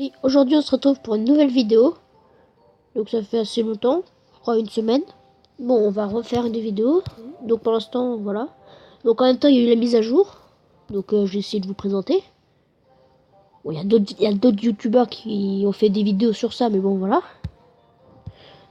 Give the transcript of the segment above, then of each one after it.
Et aujourd'hui on se retrouve pour une nouvelle vidéo. Donc ça fait assez longtemps, je crois une semaine. Bon, on va refaire une vidéo. Donc pour l'instant, voilà. Donc en même temps il y a eu la mise à jour. Donc j'ai essayé de vous présenter. Bon, il y a d'autres youtubeurs qui ont fait des vidéos sur ça, mais bon voilà.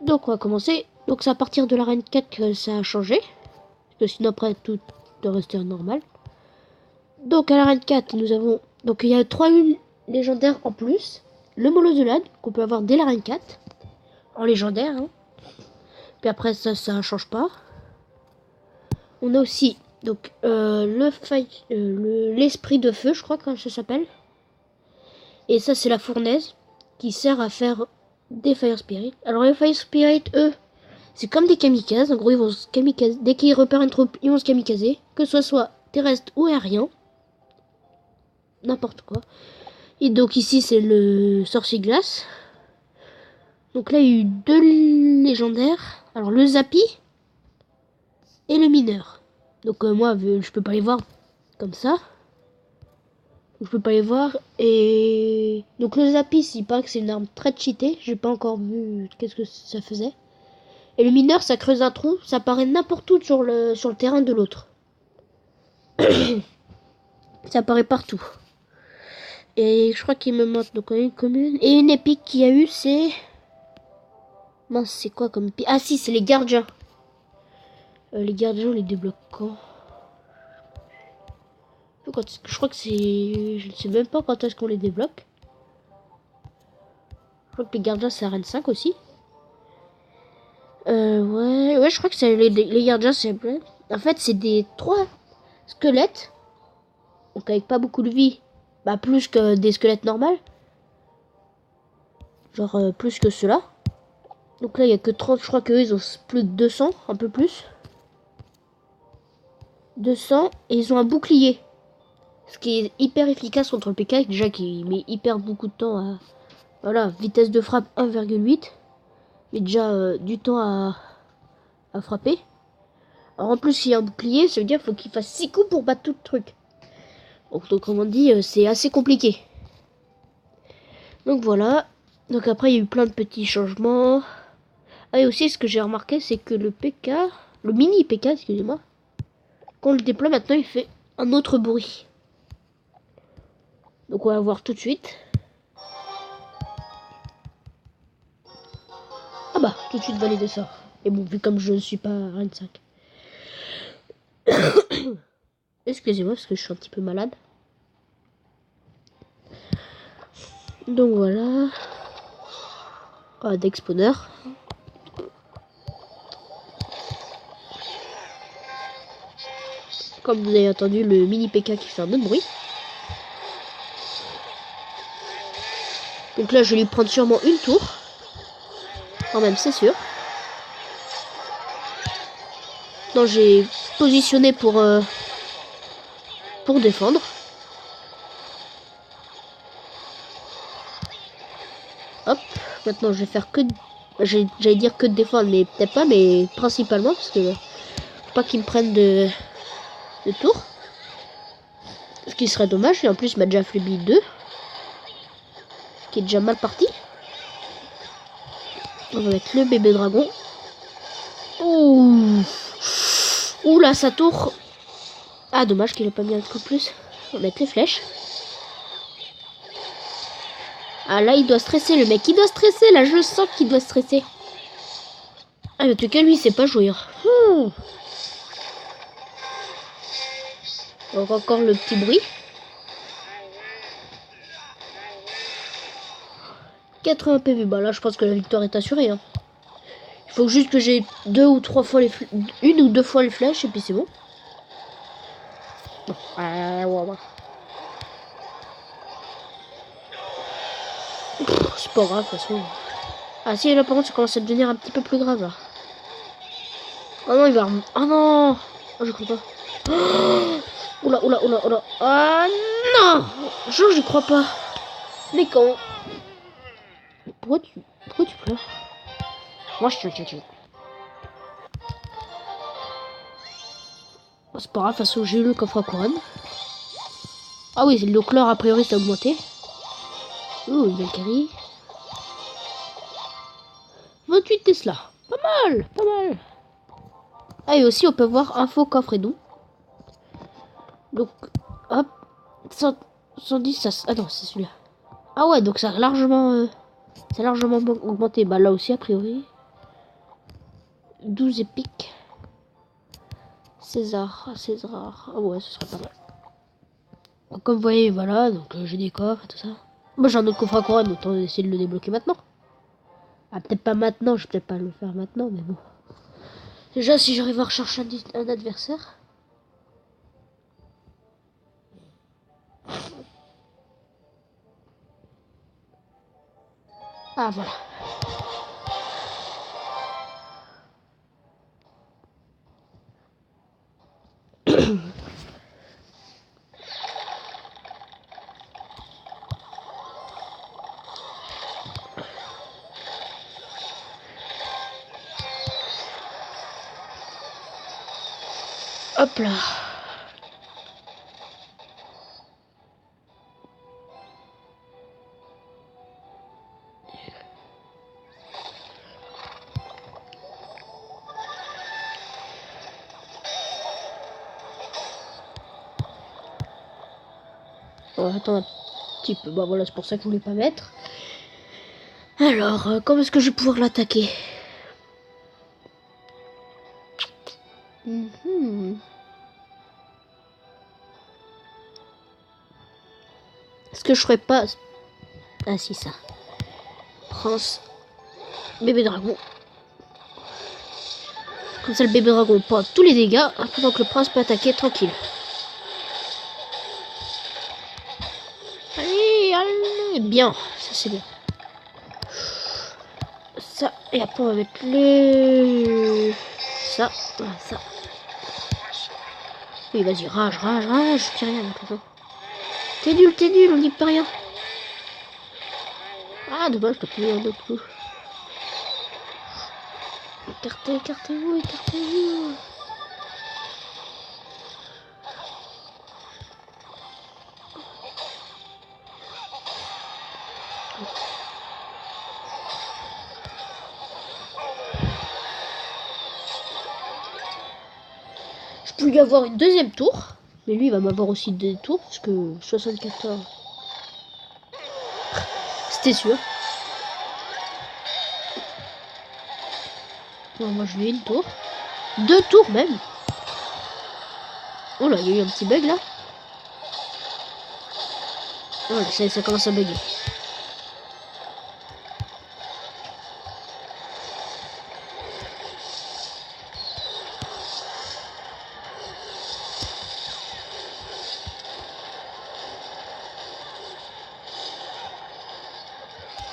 Donc on va commencer. Donc c'est à partir de l'arène 4 que ça a changé. Parce que sinon après tout doit rester normal. Donc à l'arène 4 nous avons... Donc il y a 3 lunes légendaires en plus. Le Molozolan qu'on peut avoir dès l'arène 4. En légendaire, hein. Puis après ça change pas. On a aussi donc l'esprit de feu, je crois que ça s'appelle. Et ça c'est la fournaise qui sert à faire des Fire Spirit. Alors les Fire Spirit, eux, c'est comme des kamikazes. En gros, ils vont se kamikaze. Dès qu'ils repèrent une troupe, ils vont se kamikazer. Que ce soit terrestre ou aérien. N'importe quoi. Et donc ici c'est le sorcier glace. Donc là il y a eu 2 légendaires. Alors le Zappy et le mineur. Donc moi je peux pas les voir comme ça. Je peux pas les voir. Et donc le Zappy, il paraît que c'est une arme très cheatée. J'ai pas encore vu qu'est-ce que ça faisait. Et le mineur, ça creuse un trou, ça apparaît n'importe où sur le terrain de l'autre. Ça apparaît partout. Et je crois qu'il me manque donc une commune. Et une épique qu'il y a eu, c'est... Mince, c'est quoi comme épique? Ah si, c'est les gardiens. Les gardiens, on les débloque quand? Je crois que c'est... Je ne sais même pas quand est-ce qu'on les débloque. Je crois que les gardiens, c'est arène 5 aussi. Ouais, je crois que c'est les gardiens, c'est... En fait, c'est des 3 squelettes. Donc avec pas beaucoup de vie. Bah plus que des squelettes normales. Genre plus que ceux-là. Donc là, il y a que 30. Je crois qu'eux, ils ont plus de 200. Un peu plus. 200. Et ils ont un bouclier. Ce qui est hyper efficace contre le PK. Déjà, qui met hyper beaucoup de temps à... Voilà, vitesse de frappe 1,8. Mais déjà du temps à frapper. Alors en plus, s'il y a un bouclier, ça veut dire qu'il faut qu'il fasse 6 coups pour battre tout le truc. Donc comme on dit, c'est assez compliqué. Donc voilà. Donc après, il y a eu plein de petits changements. Ah, et aussi, ce que j'ai remarqué, c'est que le PK, le mini PK, excusez-moi, quand on le déploie maintenant, il fait un autre bruit. Donc on va voir tout de suite. Ah bah, tout de suite valider ça. Et bon, vu comme je ne suis pas Reine 5. Excusez-moi, parce que je suis un petit peu malade. Donc voilà. Ah, d'expawner. Comme vous avez entendu, le mini PK qui fait un autre bruit. Donc là, je vais lui prendre sûrement une tour. Quand même, c'est sûr. Non, j'ai positionné pour défendre. Hop, maintenant je vais faire que... J'allais dire que de défendre, mais peut-être pas, mais principalement, parce que faut pas qu'ils me prennent de tour. Ce qui serait dommage, et en plus il m'a déjà affaibli 2. Ce qui est déjà mal parti. On va mettre le bébé dragon. Ouh. Ouh là, sa tour. Ah, dommage qu'il ait pas mis un truc plus. On va mettre les flèches. Ah là, il doit stresser, le mec. Il doit stresser, là, je sens qu'il doit stresser. Ah, mais en tout cas, lui, il sait pas jouer. Donc, encore le petit bruit. 80 PV. Bah là, je pense que la victoire est assurée. Hein. Il faut juste que j'ai 2 ou 3 fois les flèches. 1 ou 2 fois les flèches, et puis c'est bon. Ouais. C'est pas grave, de toute façon. Ah si, là par contre ça commence à devenir un petit peu plus grave là. Oh non, il va... Oh non. Oh, je crois pas. Oh oula. Ah non. Genre, j'y crois pas. Mais quand... Pourquoi tu pleures? Moi, je suis... Oh, c'est pas grave, de toute façon, j'ai eu le coffre à couronne. Ah oui, le chlore, a priori, ça a augmenté. Oh, une Valkyrie. 28 Tesla. Pas mal, pas mal. Ah, et aussi, on peut voir info coffre et dons. Donc, hop. 110, ça... Ah non, c'est celui-là. Ah ouais, donc ça a largement augmenté. Bah là aussi, a priori. 12 épiques. César. Ah, César. Ah ouais, ce serait pas mal. Donc, comme vous voyez, voilà. Donc, j'ai des coffres et tout ça. Moi, j'ai un autre coffre à couronne. Autant essayer de le débloquer maintenant. Ah, peut-être pas maintenant. Je vais peut-être pas le faire maintenant, mais bon. Déjà, si j'arrive à rechercher un adversaire. Ah, voilà. Hop là. On va attendre un petit peu. Bah voilà, c'est pour ça que je voulais pas mettre. Alors, comment est-ce que je vais pouvoir l'attaquer? Est-ce que je ferais pas... Ah si, ça. Prince. Bébé dragon. Comme ça, le bébé dragon prend tous les dégâts, pendant que le prince peut attaquer tranquille. Allez, allez. Bien, ça c'est bien. Ça, et après on va mettre le... Ça, voilà, ça. Oui, vas-y, rage, rage, rage. Je dis rien, de toute façon. T'es nul, on n'y peut rien. Ah, dommage, t'as pris un autre coup. Écartez, écartez-vous, écartez-vous. Je peux lui avoir une deuxième tour. Mais lui, il va m'avoir aussi deux tours, parce que 74... C'était sûr. Bon, moi, je lui ai une tour. Deux tours, même. Oh là, il y a eu un petit bug, là. Oh là, ça commence à bugger.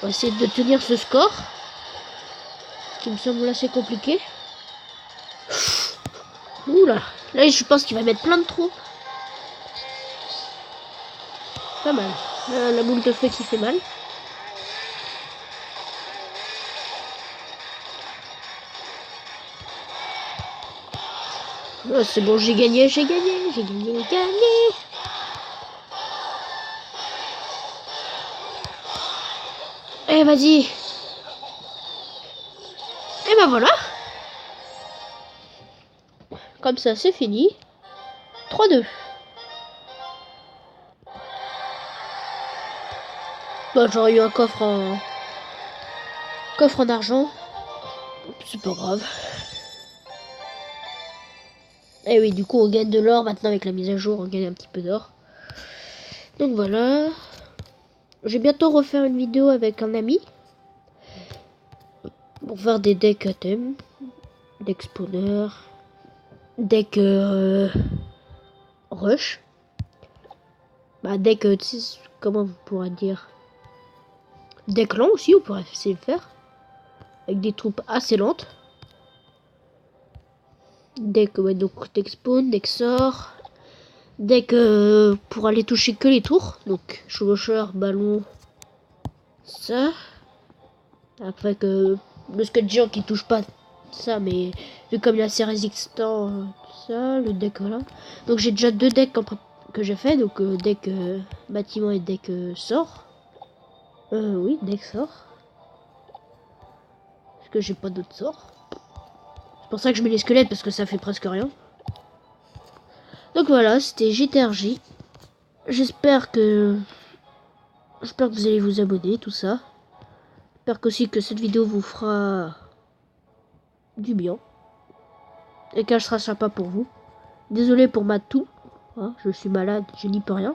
On va essayer de tenir ce score. Ce qui me semble assez compliqué. Oula. Là, je pense qu'il va mettre plein de trous. Pas mal. La boule de feu qui fait mal. Oh, c'est bon, j'ai gagné, j'ai gagné, j'ai gagné, j'ai gagné. Eh, vas-y. Et ben voilà. Comme ça, c'est fini. 3-2. Bah, j'aurais eu un coffre en... Coffre en argent. C'est pas grave. Et oui, du coup, on gagne de l'or. Maintenant, avec la mise à jour, on gagne un petit peu d'or. Donc voilà. Je vais bientôt refaire une vidéo avec un ami. Pour faire des decks à thème. Deck spawner. Deck rush. Bah, deck, comment vous pourrez dire. Deck lent aussi, on pourrait essayer de faire. Avec des troupes assez lentes. Deck, ouais, donc deck spawn, deck sort. Deck pour aller toucher que les tours. Donc chevaucheur, ballon. Ça. Après que le squelette géant qui touche pas ça, mais vu comme il est assez résistant, ça, le deck voilà. Donc j'ai déjà deux decks que j'ai fait, donc deck bâtiment et deck sort. Oui, Dex sort. Parce que j'ai pas d'autres sorts. C'est pour ça que je mets les squelettes, parce que ça fait presque rien. Donc voilà, c'était GTRJ. J'espère que vous allez vous abonner, tout ça. J'espère aussi que cette vidéo vous fera du bien. Et qu'elle sera sympa pour vous. Désolé pour ma toux. Hein, je suis malade, je n'y peux rien.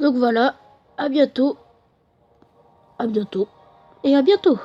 Donc voilà, à bientôt. À bientôt. Et à bientôt.